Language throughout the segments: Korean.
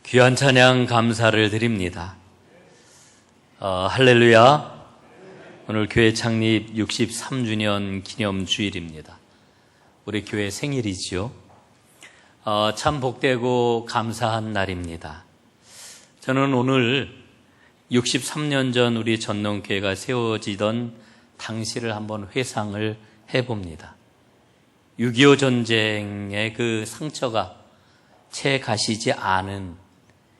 귀한 찬양 감사를 드립니다. 할렐루야. 오늘 교회 창립 63주년 기념 주일입니다. 우리 교회 생일이지요. 참 복되고 감사한 날입니다. 저는 오늘 63년 전 우리 전농교회가 세워지던 당시를 한번 회상을 해봅니다. 6.25 전쟁의 그 상처가 채 가시지 않은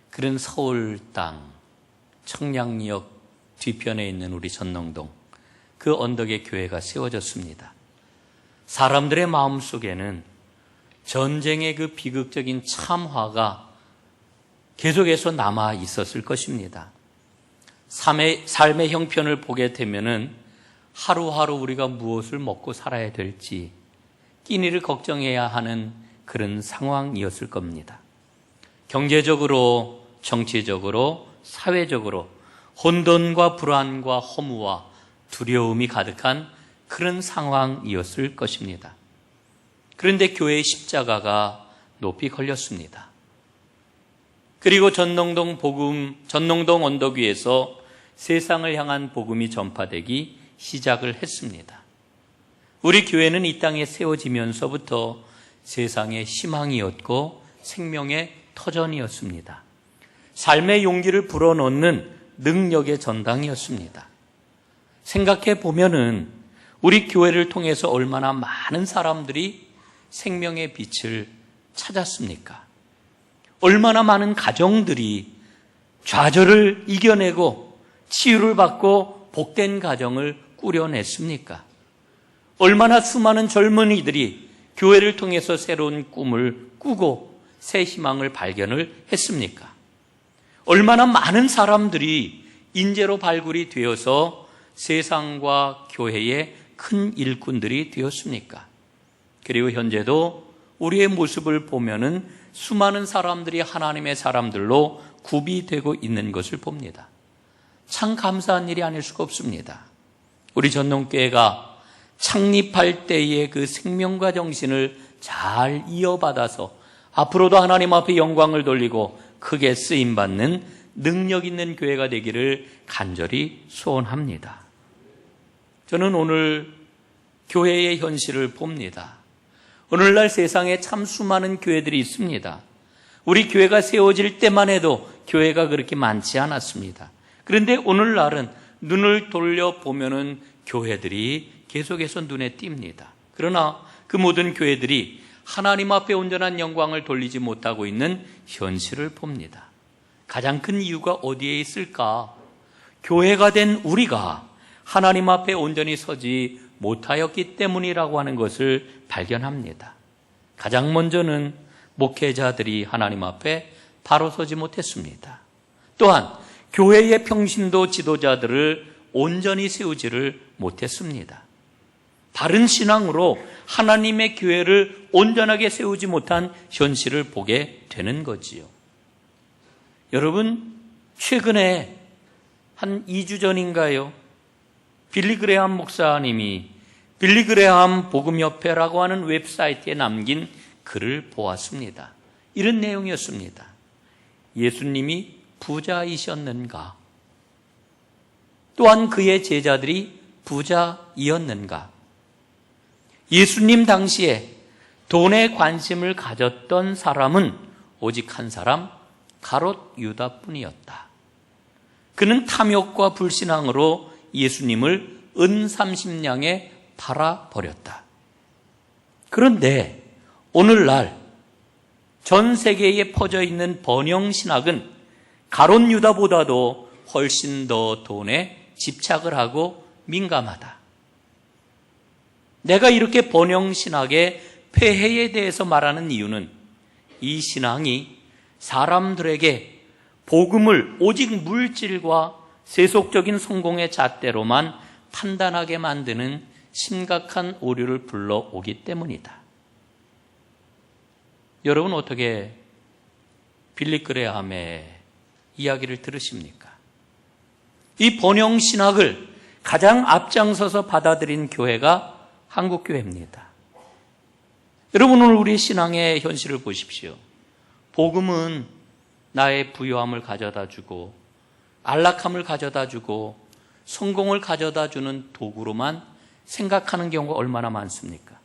그런 서울 땅, 청량리역 뒤편에 있는 우리 전농동, 그 언덕에 교회가 세워졌습니다. 사람들의 마음속에는 전쟁의 그 비극적인 참화가 계속해서 남아 있었을 것입니다. 삶의 형편을 보게 되면은 하루하루 우리가 무엇을 먹고 살아야 될지 끼니를 걱정해야 하는 그런 상황이었을 겁니다. 경제적으로, 정치적으로, 사회적으로 혼돈과 불안과 허무와 두려움이 가득한 그런 상황이었을 것입니다. 그런데 교회의 십자가가 높이 걸렸습니다. 그리고 전농동 언덕 위에서 세상을 향한 복음이 전파되기 시작을 했습니다. 우리 교회는 이 땅에 세워지면서부터 세상의 희망이었고 생명의 터전이었습니다. 삶의 용기를 불어넣는 능력의 전당이었습니다. 생각해 보면은 우리 교회를 통해서 얼마나 많은 사람들이 생명의 빛을 찾았습니까? 얼마나 많은 가정들이 좌절을 이겨내고 치유를 받고 복된 가정을 꾸려냈습니까? 얼마나 수많은 젊은이들이 교회를 통해서 새로운 꿈을 꾸고 새 희망을 발견을 했습니까? 얼마나 많은 사람들이 인재로 발굴이 되어서 세상과 교회의 큰 일꾼들이 되었습니까? 그리고 현재도 우리의 모습을 보면은 수많은 사람들이 하나님의 사람들로 구비되고 있는 것을 봅니다. 참 감사한 일이 아닐 수가 없습니다. 우리 전농교회가 창립할 때의 그 생명과 정신을 잘 이어받아서 앞으로도 하나님 앞에 영광을 돌리고 크게 쓰임받는 능력 있는 교회가 되기를 간절히 소원합니다. 저는 오늘 교회의 현실을 봅니다. 오늘날 세상에 참 수많은 교회들이 있습니다. 우리 교회가 세워질 때만 해도 교회가 그렇게 많지 않았습니다. 그런데 오늘날은 눈을 돌려보면은 교회들이 계속해서 눈에 띕니다. 그러나 그 모든 교회들이 하나님 앞에 온전한 영광을 돌리지 못하고 있는 현실을 봅니다. 가장 큰 이유가 어디에 있을까? 교회가 된 우리가 하나님 앞에 온전히 서지 못하였기 때문이라고 하는 것을 발견합니다. 가장 먼저는 목회자들이 하나님 앞에 바로 서지 못했습니다. 또한 교회의 평신도 지도자들을 온전히 세우지를 못했습니다. 바른 신앙으로 하나님의 교회를 온전하게 세우지 못한 현실을 보게 되는 거지요. 여러분, 최근에 한 2주 전인가요? 빌리 그레함 목사님이 빌리 그레함 복음협회라고 하는 웹사이트에 남긴 글을 보았습니다. 이런 내용이었습니다. 예수님이 부자이셨는가? 또한 그의 제자들이 부자이었는가? 예수님 당시에 돈에 관심을 가졌던 사람은 오직 한 사람, 가롯 유다뿐이었다. 그는 탐욕과 불신앙으로 예수님을 은 30냥에 팔아버렸다. 그런데 오늘날 전 세계에 퍼져 있는 번영신학은 가롯 유다보다도 훨씬 더 돈에 집착을 하고 민감하다. 내가 이렇게 번영신학의 폐해에 대해서 말하는 이유는 이 신앙이 사람들에게 복음을 오직 물질과 세속적인 성공의 잣대로만 판단하게 만드는 심각한 오류를 불러오기 때문이다. 여러분 어떻게 빌리 그레함의 이야기를 들으십니까? 이 번영신학을 가장 앞장서서 받아들인 교회가 한국교회입니다. 여러분 오늘 우리의 신앙의 현실을 보십시오. 복음은 나의 부유함을 가져다 주고 안락함을 가져다 주고 성공을 가져다 주는 도구로만 생각하는 경우가 얼마나 많습니까?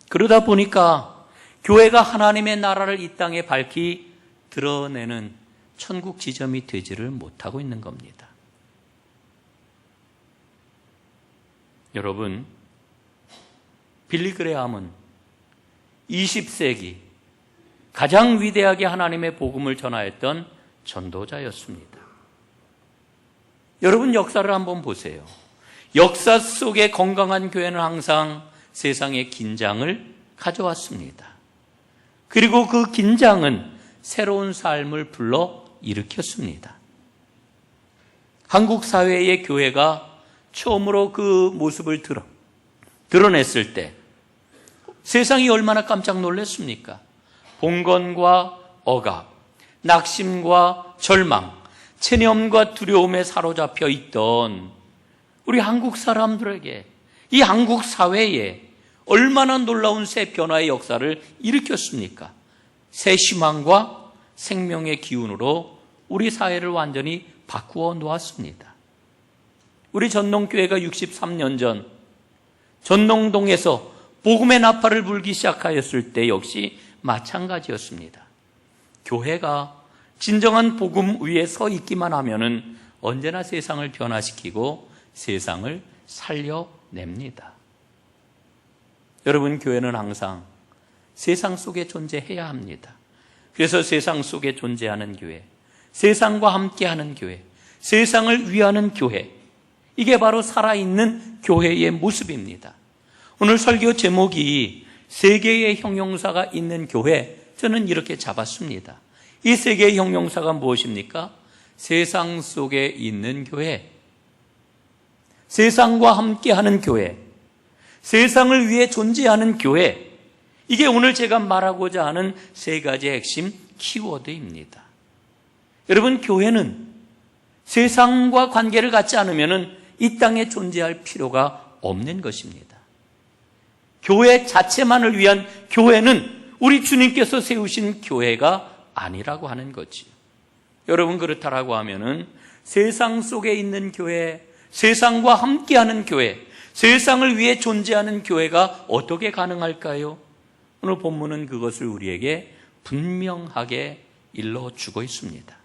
그러다 보니까 교회가 하나님의 나라를 이 땅에 밝히 드러내는 천국 지점이 되지를 못하고 있는 겁니다. 여러분, 빌리 그레함은 20세기 가장 위대하게 하나님의 복음을 전하였던 전도자였습니다. 여러분, 역사를 한번 보세요. 역사 속에 건강한 교회는 항상 세상의 긴장을 가져왔습니다. 그리고 그 긴장은 새로운 삶을 불러 일으켰습니다. 한국 사회의 교회가 처음으로 그 모습을 드러냈을 때 세상이 얼마나 깜짝 놀랐습니까? 봉건과 억압, 낙심과 절망, 체념과 두려움에 사로잡혀 있던 우리 한국 사람들에게, 이 한국 사회에 얼마나 놀라운 새 변화의 역사를 일으켰습니까? 새 희망과 생명의 기운으로 우리 사회를 완전히 바꾸어 놓았습니다. 우리 전농교회가 63년 전 전농동에서 복음의 나팔을 불기 시작하였을 때 역시 마찬가지였습니다. 교회가 진정한 복음 위에 서 있기만 하면은 언제나 세상을 변화시키고 세상을 살려냅니다. 여러분, 교회는 항상 세상 속에 존재해야 합니다. 그래서 세상 속에 존재하는 교회, 세상과 함께하는 교회, 세상을 위하는 교회, 이게 바로 살아있는 교회의 모습입니다. 오늘 설교 제목이 세 개의 형용사가 있는 교회, 저는 이렇게 잡았습니다. 이 세 개의 형용사가 무엇입니까? 세상 속에 있는 교회, 세상과 함께하는 교회, 세상을 위해 존재하는 교회, 이게 오늘 제가 말하고자 하는 세 가지의 핵심 키워드입니다. 여러분, 교회는 세상과 관계를 갖지 않으면 이 땅에 존재할 필요가 없는 것입니다. 교회 자체만을 위한 교회는 우리 주님께서 세우신 교회가 아니라고 하는 거지요. 여러분, 그렇다라고 하면은 세상 속에 있는 교회, 세상과 함께하는 교회, 세상을 위해 존재하는 교회가 어떻게 가능할까요? 오늘 본문은 그것을 우리에게 분명하게 일러주고 있습니다.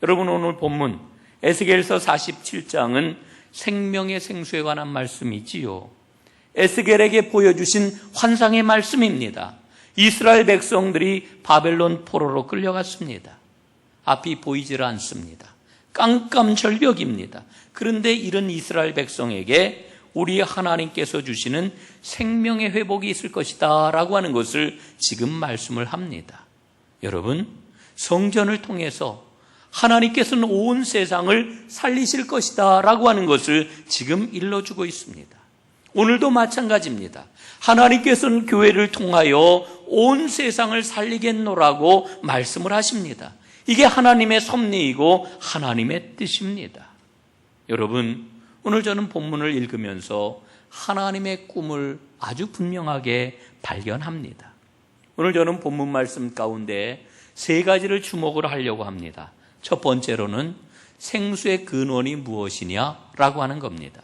여러분, 오늘 본문 에스겔서 47장은 생명의 생수에 관한 말씀이지요. 에스겔에게 보여주신 환상의 말씀입니다. 이스라엘 백성들이 바벨론 포로로 끌려갔습니다. 앞이 보이질 않습니다. 깜깜절벽입니다. 그런데 이런 이스라엘 백성에게 우리 하나님께서 주시는 생명의 회복이 있을 것이다 라고 하는 것을 지금 말씀을 합니다. 여러분, 성전을 통해서 하나님께서는 온 세상을 살리실 것이다 라고 하는 것을 지금 일러주고 있습니다. 오늘도 마찬가지입니다. 하나님께서는 교회를 통하여 온 세상을 살리겠노라고 말씀을 하십니다. 이게 하나님의 섭리이고 하나님의 뜻입니다. 여러분, 오늘 저는 본문을 읽으면서 하나님의 꿈을 아주 분명하게 발견합니다. 오늘 저는 본문 말씀 가운데 세 가지를 주목을 하려고 합니다. 첫 번째로는 생수의 근원이 무엇이냐라고 하는 겁니다.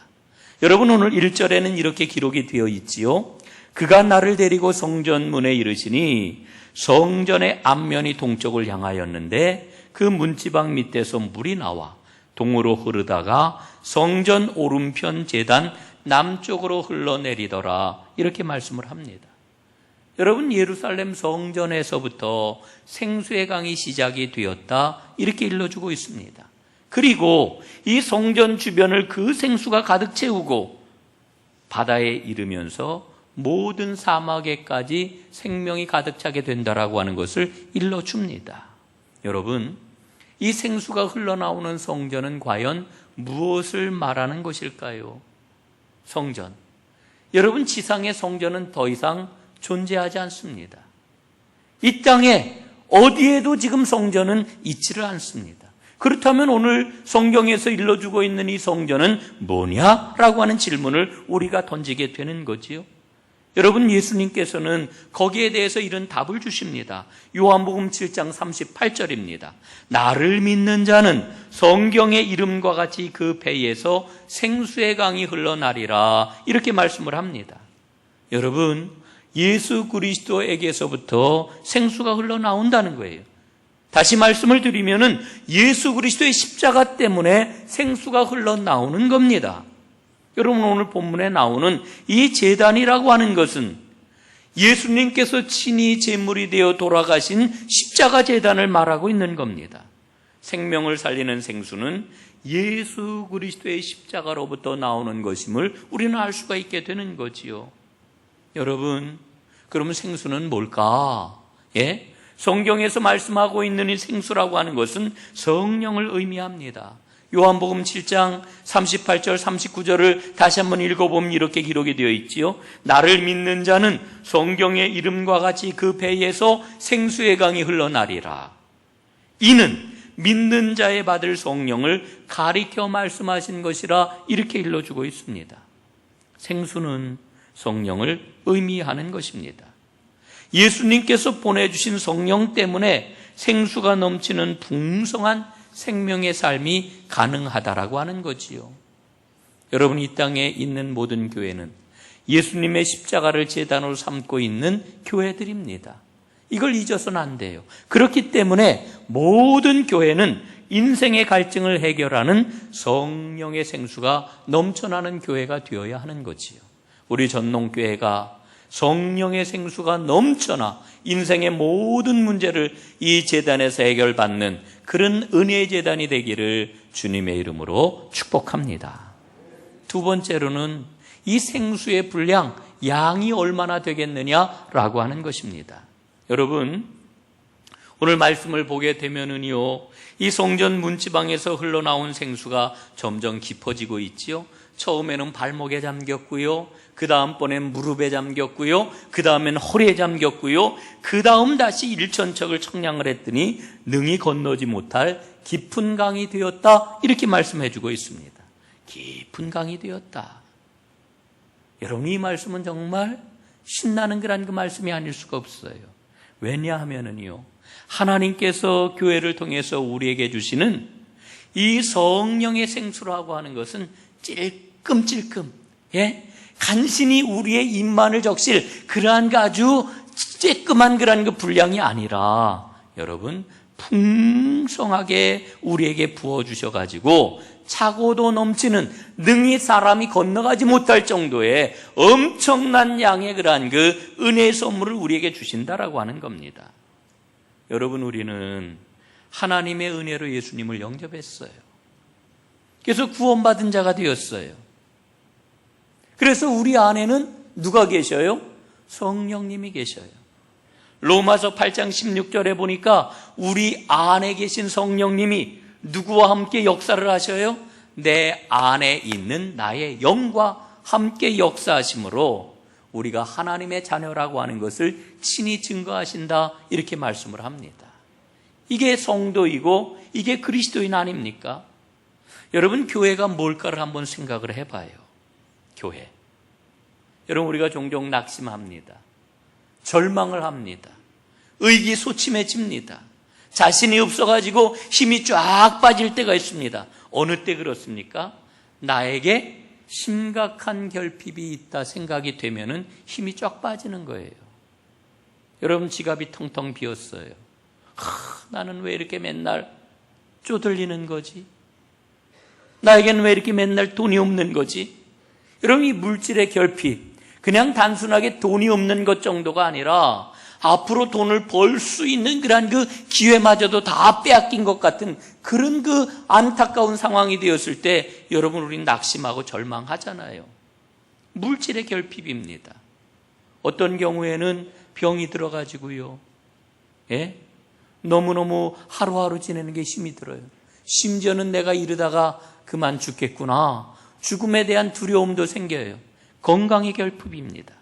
여러분, 오늘 1절에는 이렇게 기록이 되어 있지요. 그가 나를 데리고 성전문에 이르시니 성전의 앞면이 동쪽을 향하였는데 그 문지방 밑에서 물이 나와 동으로 흐르다가 성전 오른편 제단 남쪽으로 흘러내리더라, 이렇게 말씀을 합니다. 여러분, 예루살렘 성전에서부터 생수의 강이 시작이 되었다, 이렇게 일러주고 있습니다. 그리고 이 성전 주변을 그 생수가 가득 채우고 바다에 이르면서 모든 사막에까지 생명이 가득 차게 된다라고 하는 것을 일러줍니다. 여러분, 이 생수가 흘러나오는 성전은 과연 무엇을 말하는 것일까요? 성전. 여러분, 지상의 성전은 더 이상 존재하지 않습니다. 이 땅에 어디에도 지금 성전은 있지를 않습니다. 그렇다면 오늘 성경에서 일러주고 있는 이 성전은 뭐냐라고 하는 질문을 우리가 던지게 되는 거지요. 여러분, 예수님께서는 거기에 대해서 이런 답을 주십니다. 요한복음 7장 38절입니다. 나를 믿는 자는 성경의 이름과 같이 그 배에서 생수의 강이 흘러나리라, 이렇게 말씀을 합니다. 여러분, 예수 그리스도에게서부터 생수가 흘러나온다는 거예요. 다시 말씀을 드리면은 예수 그리스도의 십자가 때문에 생수가 흘러나오는 겁니다. 여러분, 오늘 본문에 나오는 이 제단이라고 하는 것은 예수님께서 친히 제물이 되어 돌아가신 십자가 제단을 말하고 있는 겁니다. 생명을 살리는 생수는 예수 그리스도의 십자가로부터 나오는 것임을 우리는 알 수가 있게 되는 거지요. 여러분, 그러면 생수는 뭘까? 성경에서 말씀하고 있는 이 생수라고 하는 것은 성령을 의미합니다. 요한복음 7장 38절 39절을 다시 한번 읽어보면 이렇게 기록이 되어 있지요. 나를 믿는 자는 성경의 이름과 같이 그 배에서 생수의 강이 흘러나리라. 이는 믿는 자의 받을 성령을 가리켜 말씀하신 것이라, 이렇게 일러주고 있습니다. 생수는 성령을 의미하는 것입니다. 예수님께서 보내주신 성령 때문에 생수가 넘치는 풍성한 생명의 삶이 가능하다라고 하는 거지요. 여러분, 이 땅에 있는 모든 교회는 예수님의 십자가를 제단으로 삼고 있는 교회들입니다. 이걸 잊어서는 안 돼요. 그렇기 때문에 모든 교회는 인생의 갈증을 해결하는 성령의 생수가 넘쳐나는 교회가 되어야 하는 거지요. 우리 전농교회가 성령의 생수가 넘쳐나 인생의 모든 문제를 이 제단에서 해결받는 그런 은혜의 제단이 되기를 주님의 이름으로 축복합니다. 두 번째로는 이 생수의 분량, 양이 얼마나 되겠느냐라고 하는 것입니다. 여러분, 오늘 말씀을 보게 되면은요, 이 성전 문지방에서 흘러나온 생수가 점점 깊어지고 있지요. 처음에는 발목에 잠겼고요, 그 다음번엔 무릎에 잠겼고요, 그 다음엔 허리에 잠겼고요, 그 다음 다시 일천척을 청량을 했더니 능히 건너지 못할 깊은 강이 되었다, 이렇게 말씀해 주고 있습니다. 깊은 강이 되었다. 여러분, 이 말씀은 정말 신나는 그런 그 말씀이 아닐 수가 없어요. 왜냐하면은요, 하나님께서 교회를 통해서 우리에게 주시는 이 성령의 생수라고 하는 것은 찔끔찔끔, 간신히 우리의 입만을 적실 그러한 그 아주 쬐끔한 그러한 그 분량이 아니라, 여러분, 풍성하게 우리에게 부어주셔가지고 차고도 넘치는, 능히 사람이 건너가지 못할 정도의 엄청난 양의 그러한 그 은혜의 선물을 우리에게 주신다라고 하는 겁니다. 여러분, 우리는 하나님의 은혜로 예수님을 영접했어요. 그래서 구원받은 자가 되었어요. 그래서 우리 안에는 누가 계셔요? 성령님이 계셔요. 로마서 8장 16절에 보니까 우리 안에 계신 성령님이 누구와 함께 역사를 하셔요? 내 안에 있는 나의 영과 함께 역사하심으로 우리가 하나님의 자녀라고 하는 것을 친히 증거하신다, 이렇게 말씀을 합니다. 이게 성도이고 이게 그리스도인 아닙니까? 여러분, 교회가 뭘까를 한번 생각을 해봐요. 교회. 여러분, 우리가 종종 낙심합니다. 절망을 합니다. 의기소침해집니다. 자신이 없어가지고 힘이 쫙 빠질 때가 있습니다. 어느 때 그렇습니까? 나에게 심각한 결핍이 있다 생각이 되면은 힘이 쫙 빠지는 거예요. 여러분, 지갑이 텅텅 비었어요. 나는 왜 이렇게 맨날 쪼들리는 거지? 나에게는 왜 이렇게 맨날 돈이 없는 거지? 여러분, 이 물질의 결핍, 그냥 단순하게 돈이 없는 것 정도가 아니라 앞으로 돈을 벌 수 있는 그런 그 기회마저도 다 빼앗긴 것 같은 그런 그 안타까운 상황이 되었을 때 여러분, 우리는 낙심하고 절망하잖아요. 물질의 결핍입니다. 어떤 경우에는 병이 들어가지고요, 너무너무 하루하루 지내는 게 힘이 들어요. 심지어는 내가 이러다가 그만 죽겠구나, 죽음에 대한 두려움도 생겨요. 건강의 결핍입니다.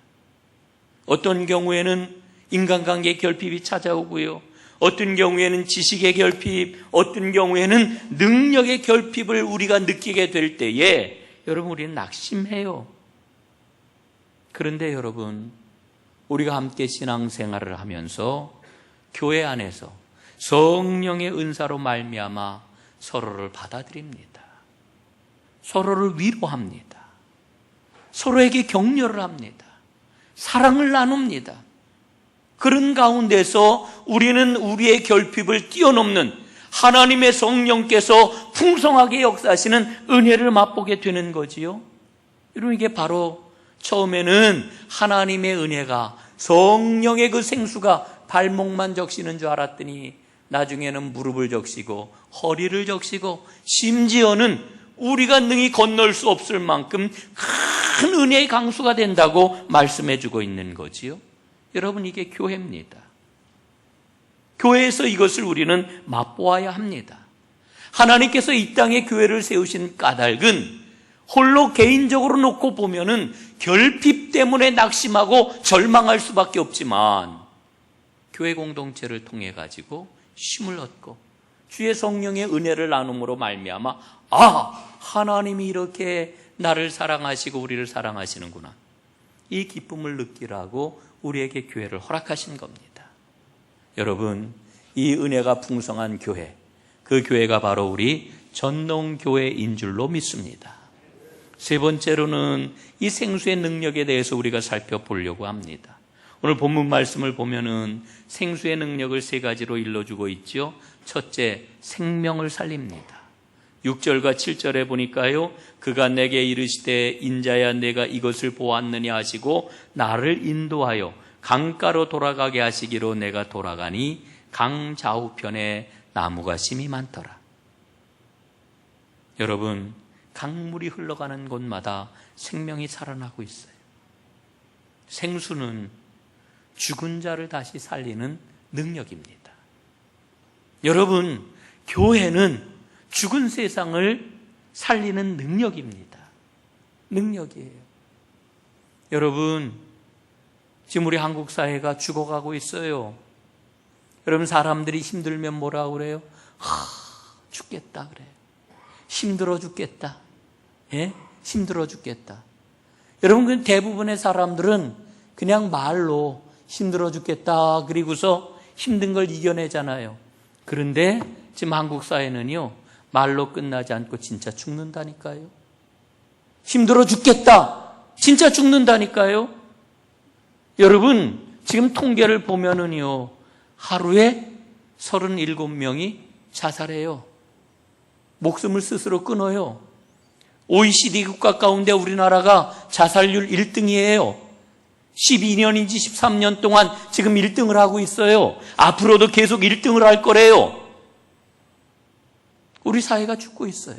어떤 경우에는 인간관계의 결핍이 찾아오고요, 어떤 경우에는 지식의 결핍, 어떤 경우에는 능력의 결핍을 우리가 느끼게 될 때에 여러분, 우리는 낙심해요. 그런데 여러분, 우리가 함께 신앙생활을 하면서 교회 안에서 성령의 은사로 말미암아 서로를 받아들입니다. 서로를 위로합니다. 서로에게 격려를 합니다. 사랑을 나눕니다. 그런 가운데서 우리는 우리의 결핍을 뛰어넘는 하나님의 성령께서 풍성하게 역사하시는 은혜를 맛보게 되는 거지요. 여러분, 이게 바로 처음에는 하나님의 은혜가 성령의 그 생수가 발목만 적시는 줄 알았더니 나중에는 무릎을 적시고 허리를 적시고 심지어는 우리가 능히 건널 수 없을 만큼 큰 은혜의 강수가 된다고 말씀해 주고 있는 거지요. 여러분, 이게 교회입니다. 교회에서 이것을 우리는 맛보아야 합니다. 하나님께서 이 땅에 교회를 세우신 까닭은 홀로 개인적으로 놓고 보면은 결핍 때문에 낙심하고 절망할 수밖에 없지만 교회 공동체를 통해 가지고 힘을 얻고 주의 성령의 은혜를 나눔으로 말미암아 하나님이 이렇게 나를 사랑하시고 우리를 사랑하시는구나, 이 기쁨을 느끼라고 우리에게 교회를 허락하신 겁니다. 여러분, 이 은혜가 풍성한 교회, 그 교회가 바로 우리 전농교회인 줄로 믿습니다. 세 번째로는 이 생수의 능력에 대해서 우리가 살펴보려고 합니다. 오늘 본문 말씀을 보면은 생수의 능력을 세 가지로 일러주고 있죠. 첫째, 생명을 살립니다. 6절과 7절에 보니까요, 그가 내게 이르시되 인자야 내가 이것을 보았느냐 하시고 나를 인도하여 강가로 돌아가게 하시기로 내가 돌아가니 강 좌우편에 나무가 심이 많더라. 여러분, 강물이 흘러가는 곳마다 생명이 살아나고 있어요. 생수는 죽은 자를 다시 살리는 능력입니다. 여러분, 교회는 죽은 세상을 살리는 능력입니다. 능력이에요. 여러분, 지금 우리 한국 사회가 죽어가고 있어요. 여러분, 사람들이 힘들면 뭐라고 그래요? 죽겠다 그래요. 힘들어 죽겠다. 예? 힘들어 죽겠다. 여러분, 그 대부분의 사람들은 그냥 말로 힘들어 죽겠다 그리고서 힘든 걸 이겨내잖아요. 그런데 지금 한국 사회는요, 말로 끝나지 않고 진짜 죽는다니까요. 힘들어 죽겠다, 진짜 죽는다니까요. 여러분, 지금 통계를 보면은요, 하루에 37명이 자살해요. 목숨을 스스로 끊어요. OECD 국가 가운데 우리나라가 자살률 1등이에요. 12년인지 13년 동안 지금 1등을 하고 있어요. 앞으로도 계속 1등을 할 거래요. 우리 사회가 죽고 있어요.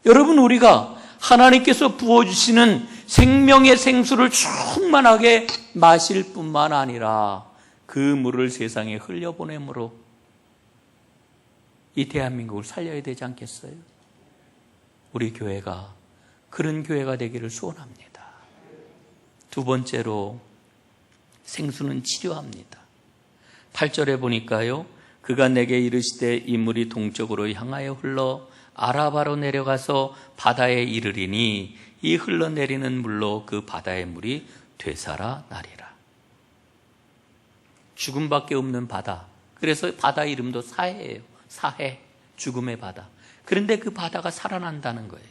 여러분, 우리가 하나님께서 부어주시는 생명의 생수를 충만하게 마실 뿐만 아니라 그 물을 세상에 흘려보내므로 이 대한민국을 살려야 되지 않겠어요? 우리 교회가 그런 교회가 되기를 소원합니다. 두 번째로, 생수는 치료합니다. 8절에 보니까요, 그가 내게 이르시되 이 물이 동쪽으로 향하여 흘러 아라바로 내려가서 바다에 이르리니 이 흘러내리는 물로 그 바다의 물이 되살아 나리라. 죽음밖에 없는 바다. 그래서 바다 이름도 사해예요. 사해, 죽음의 바다. 그런데 그 바다가 살아난다는 거예요.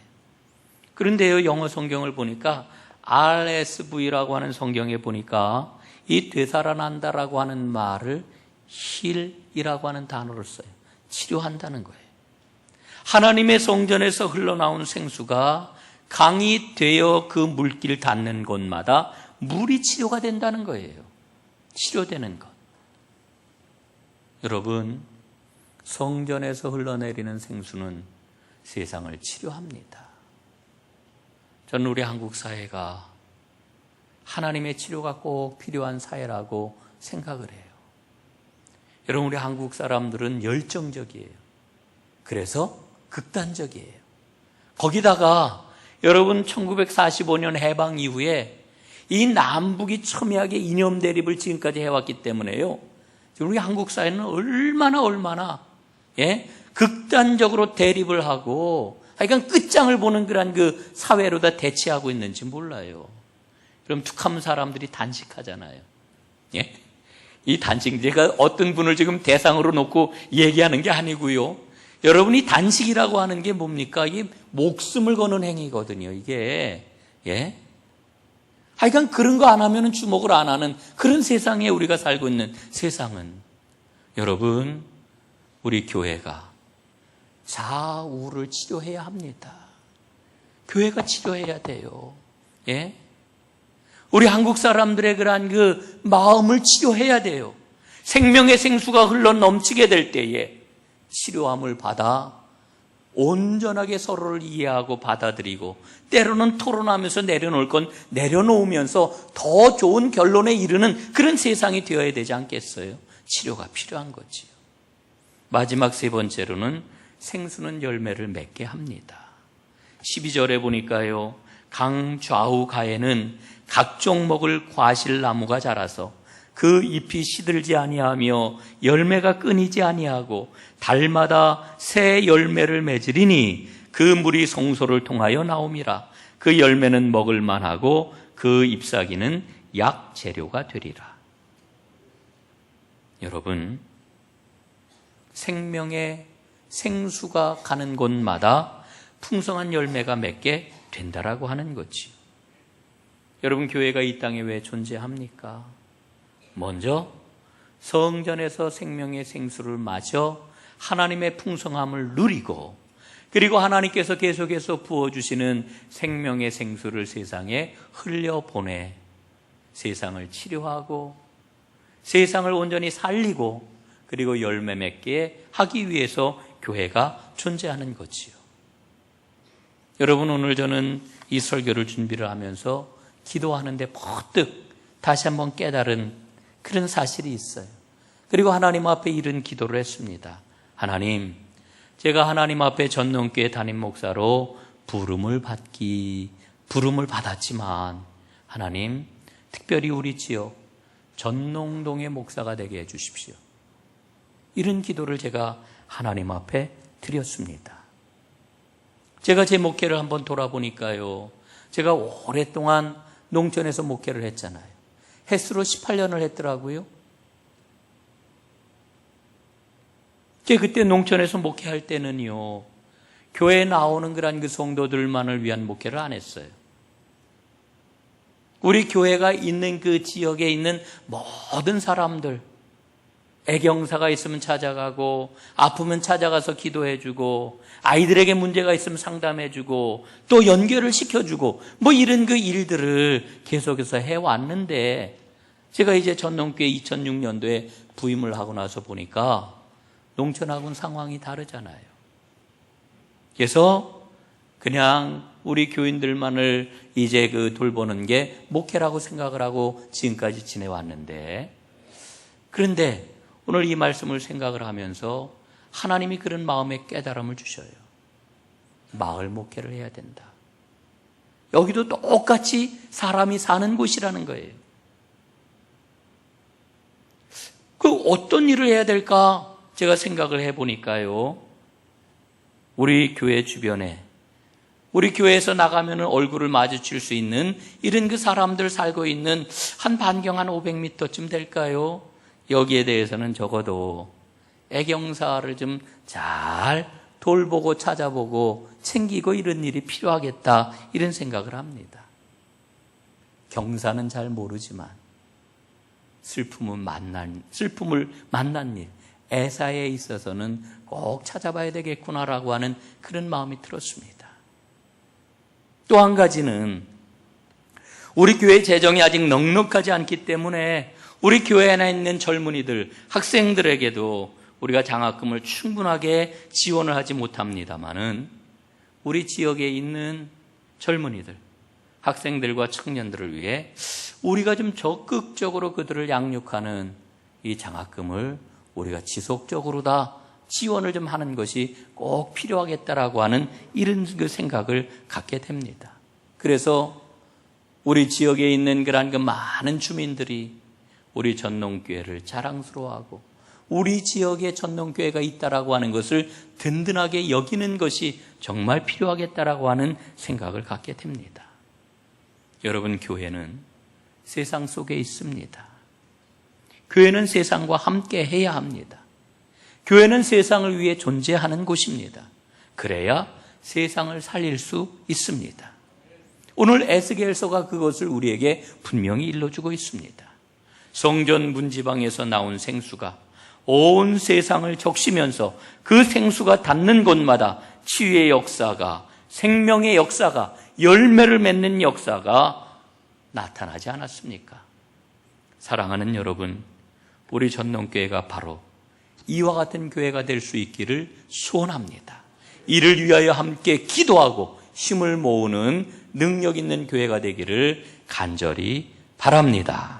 그런데요, 영어 성경을 보니까 RSV라고 하는 성경에 보니까 이 되살아난다라고 하는 말을 힐이라고 하는 단어를 써요. 치료한다는 거예요. 하나님의 성전에서 흘러나온 생수가 강이 되어 그 물길 닿는 곳마다 물이 치료가 된다는 거예요. 치료되는 것. 여러분, 성전에서 흘러내리는 생수는 세상을 치료합니다. 저는 우리 한국 사회가 하나님의 치료가 꼭 필요한 사회라고 생각을 해요. 여러분, 우리 한국 사람들은 열정적이에요. 그래서 극단적이에요. 거기다가 여러분, 1945년 해방 이후에 이 남북이 첨예하게 이념 대립을 지금까지 해왔기 때문에요, 우리 한국 사회는 얼마나 극단적으로 대립을 하고 하여간 끝장을 보는 그런 그 사회로 다 대치하고 있는지 몰라요. 그럼 툭하면 사람들이 단식하잖아요. 예? 이 단식, 제가 어떤 분을 지금 대상으로 놓고 얘기하는 게 아니고요. 여러분이 단식이라고 하는 게 뭡니까? 이게 목숨을 거는 행위거든요, 이게. 예? 하여간 그런 거 안 하면 주목을 안 하는 그런 세상에 우리가 살고 있는 세상은, 여러분, 우리 교회가 좌우를 치료해야 합니다. 교회가 치료해야 돼요. 예? 우리 한국 사람들의 그러한 그 마음을 치료해야 돼요. 생명의 생수가 흘러 넘치게 될 때에 치료함을 받아 온전하게 서로를 이해하고 받아들이고, 때로는 토론하면서 내려놓을 건 내려놓으면서 더 좋은 결론에 이르는 그런 세상이 되어야 되지 않겠어요? 치료가 필요한 거지요. 마지막 세 번째로는 생수는 열매를 맺게 합니다. 12절에 보니까요, 강 좌우 가에는 각종 먹을 과실나무가 자라서 그 잎이 시들지 아니하며 열매가 끊이지 아니하고 달마다 새 열매를 맺으리니 그 물이 송소를 통하여 나옴이라. 그 열매는 먹을 만하고 그 잎사귀는 약 재료가 되리라. 여러분, 생명의 생수가 가는 곳마다 풍성한 열매가 맺게 된다라고 하는 거지요. 여러분, 교회가 이 땅에 왜 존재합니까? 먼저 성전에서 생명의 생수를 마셔 하나님의 풍성함을 누리고, 그리고 하나님께서 계속해서 부어주시는 생명의 생수를 세상에 흘려보내 세상을 치료하고 세상을 온전히 살리고, 그리고 열매 맺게 하기 위해서 교회가 존재하는 거지요. 여러분, 오늘 저는 이 설교를 준비를 하면서 기도하는데 퍼뜩 다시 한번 깨달은 그런 사실이 있어요. 그리고 하나님 앞에 이런 기도를 했습니다. 하나님, 제가 하나님 앞에 전농교회 담임 목사로 부름을 받았지만, 하나님, 특별히 우리 지역 전농동의 목사가 되게 해주십시오. 이런 기도를 제가 하나님 앞에 드렸습니다. 제가 제 목회를 한번 돌아보니까요, 제가 오랫동안 농촌에서 목회를 했잖아요. 횟수로 18년을 했더라고요. 제가 그때 농촌에서 목회할 때는요, 교회에 나오는 그런 그 성도들만을 위한 목회를 안 했어요. 우리 교회가 있는 그 지역에 있는 모든 사람들, 애경사가 있으면 찾아가고, 아프면 찾아가서 기도해주고, 아이들에게 문제가 있으면 상담해주고, 또 연결을 시켜주고, 뭐 이런 그 일들을 계속해서 해왔는데, 제가 이제 전농교회 2006년도에 부임을 하고 나서 보니까 농촌하고는 상황이 다르잖아요. 그래서 그냥 우리 교인들만을 이제 그 돌보는 게 목회라고 생각을 하고 지금까지 지내왔는데, 그런데 오늘 이 말씀을 생각을 하면서 하나님이 그런 마음의 깨달음을 주셔요. 마을 목회를 해야 된다. 여기도 똑같이 사람이 사는 곳이라는 거예요. 그 어떤 일을 해야 될까 제가 생각을 해보니까요, 우리 교회 주변에, 우리 교회에서 나가면 얼굴을 마주칠 수 있는 이런 그 사람들 살고 있는 한 반경 한 500m쯤 될까요? 여기에 대해서는 적어도 애경사를 좀 잘 돌보고 찾아보고 챙기고 이런 일이 필요하겠다, 이런 생각을 합니다. 경사는 잘 모르지만 슬픔을 만난 일, 애사에 있어서는 꼭 찾아봐야 되겠구나라고 하는 그런 마음이 들었습니다. 또 한 가지는 우리 교회 재정이 아직 넉넉하지 않기 때문에 우리 교회 안에 있는 젊은이들, 학생들에게도 우리가 장학금을 충분하게 지원을 하지 못합니다만은, 우리 지역에 있는 젊은이들, 학생들과 청년들을 위해 우리가 좀 적극적으로 그들을 양육하는 이 장학금을 우리가 지속적으로 다 지원을 좀 하는 것이 꼭 필요하겠다라고 하는 이런 그 생각을 갖게 됩니다. 그래서 우리 지역에 있는 그런 그 많은 주민들이 우리 전농교회를 자랑스러워하고 우리 지역에 전동교회가 있다라고 하는 것을 든든하게 여기는 것이 정말 필요하겠다라고 하는 생각을 갖게 됩니다. 여러분, 교회는 세상 속에 있습니다. 교회는 세상과 함께 해야 합니다. 교회는 세상을 위해 존재하는 곳입니다. 그래야 세상을 살릴 수 있습니다. 오늘 에스겔서가 그것을 우리에게 분명히 일러주고 있습니다. 성전 문지방에서 나온 생수가 온 세상을 적시면서 그 생수가 닿는 곳마다 치유의 역사가, 생명의 역사가, 열매를 맺는 역사가 나타나지 않았습니까? 사랑하는 여러분, 우리 전농교회가 바로 이와 같은 교회가 될 수 있기를 소원합니다. 이를 위하여 함께 기도하고 힘을 모으는 능력 있는 교회가 되기를 간절히 바랍니다.